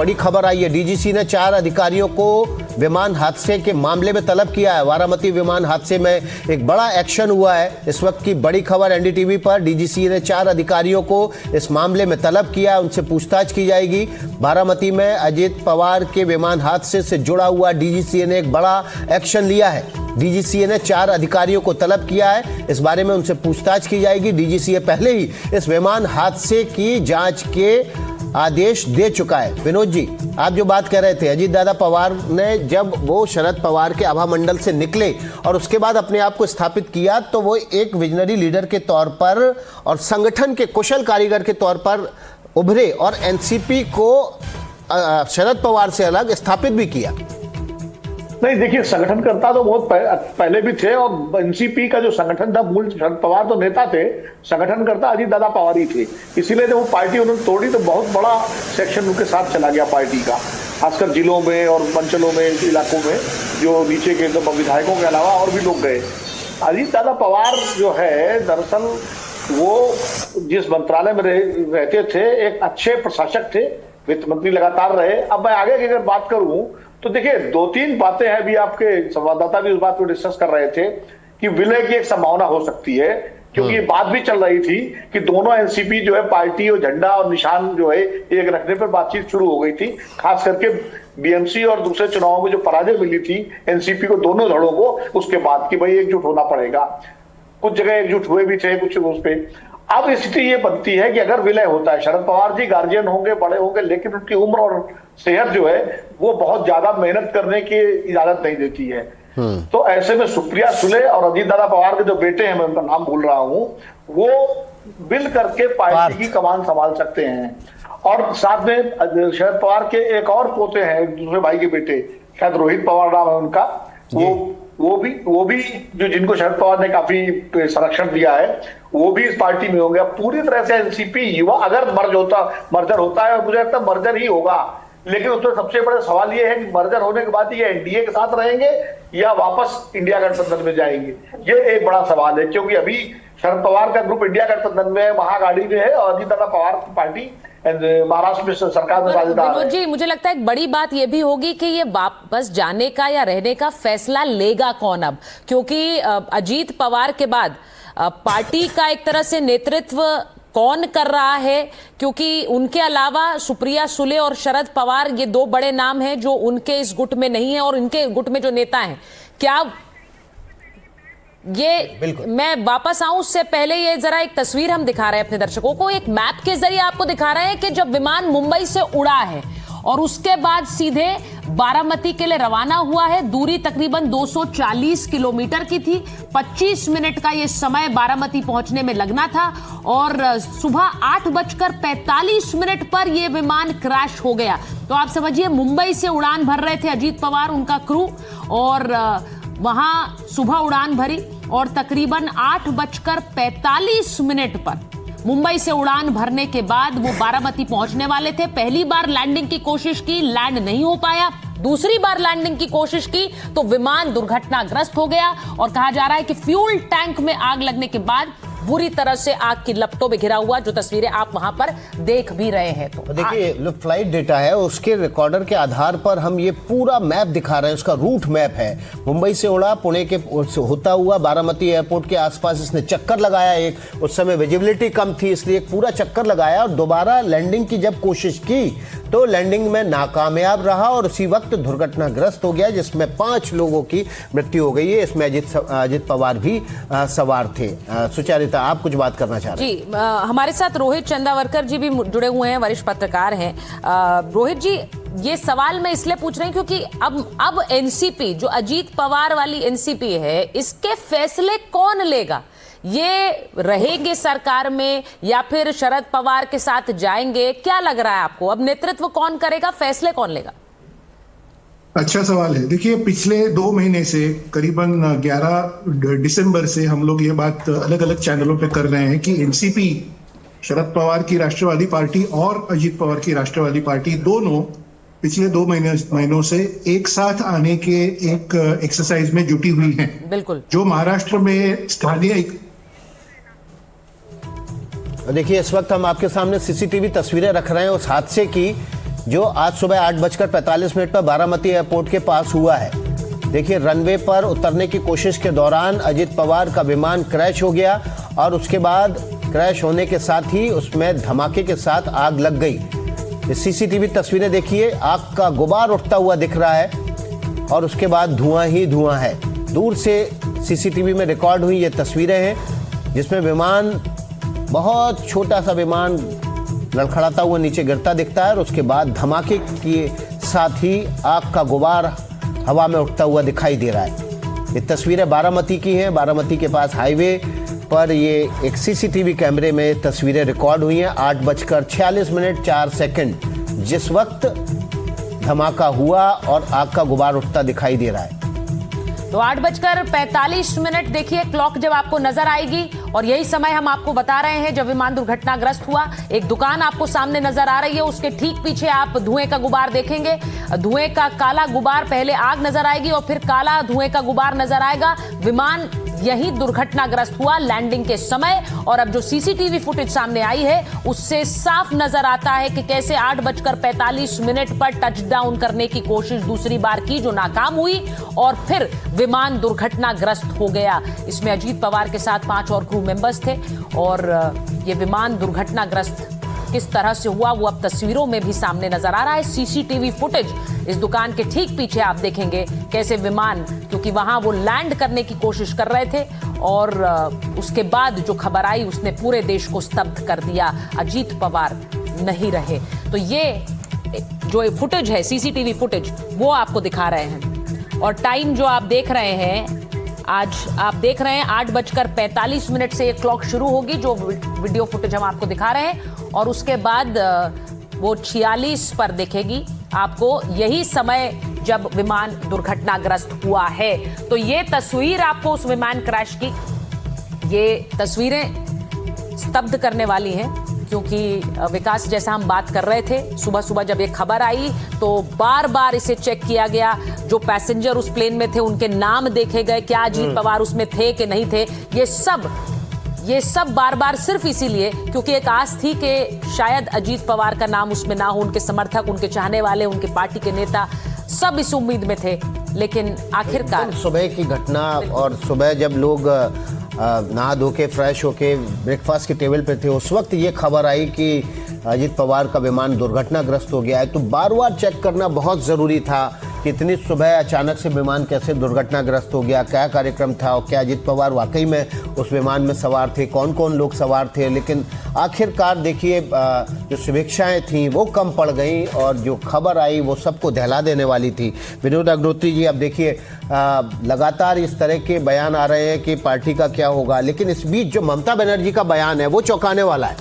बड़ी खबर आई है, डीजीसी ने 4 अधिकारियों को विमान हादसे के मामले में तलब किया है। बारामती विमान हादसे में एक बड़ा एक्शन हुआ है। इस वक्त की बड़ी खबर एनडीटीवी पर, डीजीसी ने 4 अधिकारियों को इस मामले में तलब किया है, उनसे पूछताछ की जाएगी। बारामती में अजीत पवार के विमान हादसे से जुड़ा हुआ डीजीसी ने एक बड़ा एक्शन लिया है। डीजीसी ने 4 अधिकारियों को तलब किया है, इस बारे में उनसे पूछताछ की जाएगी। डीजीसी पहले ही इस विमान हादसे की जांच के आदेश दे चुका है। विनोद जी, आप जो बात कर रहे थे, अजीत दादा पवार ने जब वो शरद पवार के आभा मंडल से निकले और उसके बाद अपने आप को स्थापित किया, तो वो एक विजनरी लीडर के तौर पर और संगठन के कुशल कारीगर के तौर पर उभरे और एनसीपी को शरद पवार से अलग स्थापित भी किया। नहीं, देखिए, संगठनकर्ता तो बहुत पहले भी थे और एनसीपी का जो संगठन था, मूल शरद पवार तो नेता थे, संगठनकर्ता अजीत दादा पवार ही थे। इसीलिए जब वो पार्टी उन्होंने तोड़ी तो बहुत बड़ा सेक्शन उनके साथ चला गया पार्टी का, खासकर जिलों में और अंचलों में, इलाकों में, जो नीचे के विधायकों के अलावा और भी लोग गए। अजीत दादा पवार जो है, दरअसल वो जिस मंत्रालय में रहते थे, एक अच्छे प्रशासक थे, वित्त मंत्री लगातार रहे। अब मैं आगे की अगर बात करूं तो देखिए, 2-3 बातें हैं, अभी आपके संवाददाता भी उस बात को डिस्कस कर रहे थे कि विलय की एक संभावना हो सकती है, क्योंकि ये बात भी चल रही थी कि दोनों एनसीपी जो है, पार्टी और झंडा और निशान जो है एक रखने पर बातचीत शुरू हो गई थी। खास करके बीएमसी और दूसरे चुनावों में जो पराजय मिली थी एनसीपी को, दोनों धड़ों को, उसके बाद कि भाई एकजुट होना पड़ेगा। कुछ जगह एकजुट हुए भी थे, कुछ उस पे। अब स्थिति ये बनती है कि अगर विलय होता है, शरद पवार जी गार्जियन होंगे, बड़े होंगे, लेकिन उनकी उम्र और सेहत जो है वो बहुत ज्यादा मेहनत करने की इजाजत नहीं देती है। तो ऐसे में सुप्रिया सुले और अजीत दादा पवार के जो बेटे हैं, मैं उनका नाम भूल रहा हूं, वो मिल करके पार्टी की कमान संभाल सकते हैं। और साथ में शरद पवार के एक और पोते हैं, दूसरे भाई के बेटे, शायद रोहित पवार नाम है उनका, वो भी जो जिनको शरद पवार ने काफी संरक्षण दिया है, वो भी इस पार्टी में होंगे। पूरी तरह से एनसीपी युवा अगर मर्जर होता है, और मुझे लगता है मर्जर ही होगा, लेकिन उसमें सबसे बड़ा सवाल ये है कि मर्जर होने के बाद ये एनडीए के साथ रहेंगे या वापस इंडिया गठबंधन में जाएंगे, ये एक बड़ा सवाल है। क्योंकि अभी शरद पवार का ग्रुप इंडिया गठबंधन में है, महागाड़ी में है, और अजीत दादा पवार की पार्टी महाराष्ट्र में सरकार में साझेदार है। विनोद जी, मुझे लगता है एक बड़ी बात यह भी होगी कि ये वापस जाने का या रहने का फैसला लेगा कौन अब, क्योंकि अजीत पवार के बाद पार्टी का एक तरह से नेतृत्व कौन कर रहा है, क्योंकि उनके अलावा सुप्रिया सुले और शरद पवार, ये 2 बड़े नाम हैं जो उनके इस गुट में नहीं है, और इनके गुट में जो नेता हैं, क्या ये, मैं वापस आऊं उससे पहले ये जरा एक तस्वीर हम दिखा रहे हैं अपने दर्शकों को, एक मैप के जरिए आपको दिखा रहे हैं कि जब विमान मुंबई से उड़ा है और उसके बाद सीधे बारामती के लिए रवाना हुआ है, दूरी तकरीबन 240 किलोमीटर की थी। 25 मिनट का ये समय बारामती पहुंचने में लगना था और सुबह 8:45 पर यह विमान क्रैश हो गया। तो आप समझिए, मुंबई से उड़ान भर रहे थे अजीत पवार, उनका क्रू, और वहां सुबह उड़ान भरी और तकरीबन 8:45 पर मुंबई से उड़ान भरने के बाद वो बारामती पहुंचने वाले थे। पहली बार लैंडिंग की कोशिश की, लैंड नहीं हो पाया। दूसरी बार लैंडिंग की कोशिश की तो विमान दुर्घटनाग्रस्त हो गया, और कहा जा रहा है कि फ्यूल टैंक में आग लगने के बाद बुरी तरह से आग की लपटों में घिरा हुआ, जो तस्वीरें आप वहां पर देख भी रहे हैं। तो देखिए, फ्लाइट डेटा है, उसके रिकॉर्डर के आधार पर हम ये पूरा मैप दिखा रहे हैं, उसका रूट मैप है। मुंबई से उड़ा, पुणे के होता हुआ बारामती एयरपोर्ट के आसपास इसने चक्कर लगाया, एक उस समय विजिबिलिटी कम थी इसलिए एक पूरा चक्कर लगाया, और दोबारा लैंडिंग की जब कोशिश की तो लैंडिंग में नाकामयाब रहा और उसी वक्त दुर्घटनाग्रस्त हो गया, जिसमें 5 लोगों की मृत्यु हो गई है। इसमें अजीत पवार भी सवार थे। सुचारिता, आप कुछ बात करना चाह रहे हैं? जी, हमारे साथ रोहित चंदावरकर जी भी जुड़े हुए हैं, वरिष्ठ पत्रकार हैं। रोहित जी, ये सवाल मैं इसलिए पूछ रही हूं क्योंकि अब एनसीपी, जो अजीत पवार वाली एनसीपी है, इसके फैसले कौन लेगा? ये रहेंगे सरकार में या फिर शरद पवार के साथ जाएंगे? क्या लग रहा है आपको, अब नेतृत्व कौन करेगा, फैसले कौन लेगा? अच्छा सवाल है। देखिए, पिछले 2 महीने से करीबन 11 दिसंबर से हम लोग ये बात अलग अलग चैनलों पे कर रहे हैं कि एनसीपी, शरद पवार की राष्ट्रवादी पार्टी और अजीत पवार की राष्ट्रवादी पार्टी, दोनों पिछले 2 महीनों से एक साथ आने के एक एक्सरसाइज में जुटी हुई हैं। बिल्कुल। जो महाराष्ट्र में स्थानीय, देखिए, इस वक्त हम आपके सामने सीसीटीवी तस्वीरें रख रहे हैं उस हादसे की, जो आज सुबह 8:45 पर बारामती एयरपोर्ट के पास हुआ है। देखिए, रनवे पर उतरने की कोशिश के दौरान अजित पवार का विमान क्रैश हो गया और उसके बाद क्रैश होने के साथ ही उसमें धमाके के साथ आग लग गई। इस सीसीटीवी तस्वीरें देखिए, आग का गुबार उठता हुआ दिख रहा है और उसके बाद धुआं ही धुआं है। दूर से सीसीटीवी में रिकॉर्ड हुई ये तस्वीरें हैं जिसमें विमान, बहुत छोटा सा विमान लड़खड़ाता हुआ नीचे गिरता दिखता है और उसके बाद धमाके के साथ ही आग का गुबार हवा में उठता हुआ दिखाई दे रहा है। ये तस्वीरें बारामती की हैं। बारामती के पास हाईवे पर ये एक सीसीटीवी कैमरे में तस्वीरें रिकॉर्ड हुई हैं। 8:46:04 जिस वक्त धमाका हुआ और आग का गुबार उठता दिखाई दे रहा है। तो 8:45 देखिए क्लॉक जब आपको नजर आएगी और यही समय हम आपको बता रहे हैं जब विमान दुर्घटनाग्रस्त हुआ। एक दुकान आपको सामने नजर आ रही है, उसके ठीक पीछे आप धुएं का गुबार देखेंगे। धुएं का काला गुबार, पहले आग नजर आएगी और फिर काला धुएं का गुबार नजर आएगा। विमान यही दुर्घटनाग्रस्त हुआ लैंडिंग के समय। और अब जो सीसीटीवी फुटेज सामने आई है उससे साफ नजर आता है कि कैसे 8:45 पर टचडाउन करने की कोशिश दूसरी बार की जो नाकाम हुई और फिर विमान दुर्घटनाग्रस्त हो गया। इसमें अजीत पवार के साथ 5 और क्रू मेंबर्स थे और यह विमान दुर्घटनाग्रस्त किस तरह से हुआ वो अब तस्वीरों में भी सामने नजर आ रहा है। सीसीटीवी फुटेज इस दुकान के ठीक पीछे आप देखेंगे कैसे विमान, क्योंकि वहां वो लैंड करने की कोशिश कर रहे थे और उसके बाद जो खबर आई उसने पूरे देश को स्तब्ध कर दिया। अजीत पवार नहीं रहे। तो ये जो फुटेज है, सीसीटीवी फुटेज, वो आपको दिखा रहे हैं। और टाइम जो आप देख रहे हैं, आज आप देख रहे हैं 8:45 से ये क्लॉक शुरू होगी जो वीडियो फुटेज हम आपको दिखा रहे हैं और उसके बाद वो 46 पर दिखेगी आपको यही समय जब विमान दुर्घटनाग्रस्त हुआ है। तो ये तस्वीर आपको उस विमान क्रैश की, ये तस्वीरें स्तब्ध करने वाली हैं क्योंकि विकास, जैसा हम बात कर रहे थे, सुबह सुबह जब ये खबर आई तो बार बार इसे चेक किया गया। जो पैसेंजर उस प्लेन में थे उनके नाम देखे गए, क्या अजीत पवार उसमें थे कि नहीं थे। ये सब बार बार सिर्फ इसीलिए क्योंकि एक आस थी कि शायद अजीत पवार का नाम उसमें ना हो। उनके समर्थक, उनके चाहने वाले, उनके पार्टी के नेता सब इस उम्मीद में थे, लेकिन आखिरकार सुबह की घटना और सुबह जब लोग नहा धो के फ्रेश होके ब्रेकफास्ट के टेबल पे थे उस वक्त ये खबर आई कि अजीत पवार का विमान दुर्घटनाग्रस्त हो गया है। तो बार बार चेक करना बहुत ज़रूरी था कि इतनी सुबह अचानक से विमान कैसे दुर्घटनाग्रस्त हो गया, क्या कार्यक्रम था और क्या अजीत पवार वाकई में उस विमान में सवार थे, कौन कौन लोग सवार थे। लेकिन आखिरकार देखिए, जो समीक्षाएँ थीं वो कम पड़ गईं और जो खबर आई वो सबको दहला देने वाली थी। विनोद अग्रोत्री जी, अब देखिए लगातार इस तरह के बयान आ रहे हैं कि पार्टी का क्या होगा, लेकिन इस बीच जो ममता बनर्जी का बयान है वो चौंकाने वाला है।